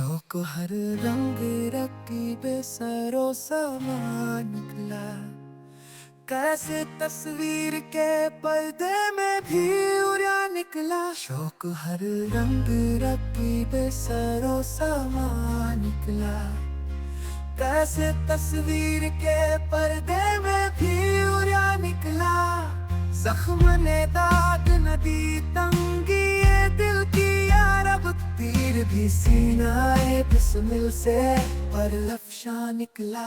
शौक हर रंग रकीबे सरो समा निकला। कैसे तस्वीर के पर्दे में भी उड़ा निकला। शौक हर रंग रकीबे सरो समा निकला। कैसे तस्वीर के पर्दे में भी उड़ा निकला। जख्म ने दाग न दी तंगी ये दिल की यारब। तीर भी सीनाए बिस्मिल से पर लफ्शा निकला।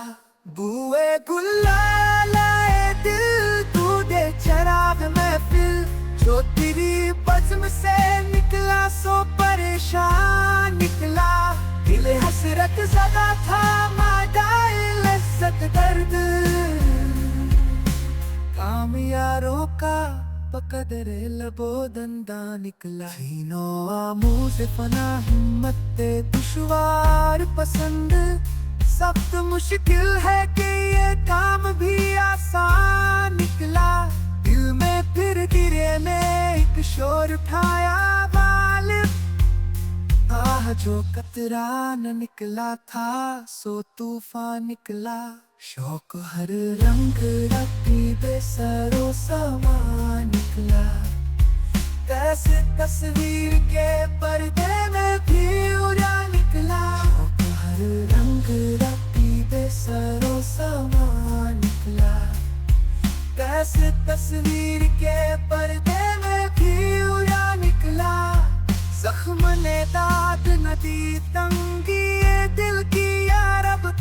बुए गुलालाए दिल तू दे चराग महफिल। जो तेरी बज़्म से निकला सो परेशान निकला। दिल हसरत ज़दा था मादाए लज़्ज़त दर्द। काम यारों का बकदरे लबो दंदा निकला। हीनो आमूज़ फना हिम्मत दुश्वार पसंद। सख्त मुश्किल है कि ये काम भी आसान निकला। दिल में फिर गिरे में एक शोर उठाया वालिद। आह जो कतरा न निकला था सो तूफान निकला। शौक हर रंग रकीबे सरो समा निकला। कैसे तस्वीर के पर्दे में भी उड़ा निकला। शौक हर रंग रकीबे सरो समा निकला। कैसे तस्वीर के पर्दे में भी उड़ा निकला। जख्म ने दाद न दी तंगी ये दिल की यारब।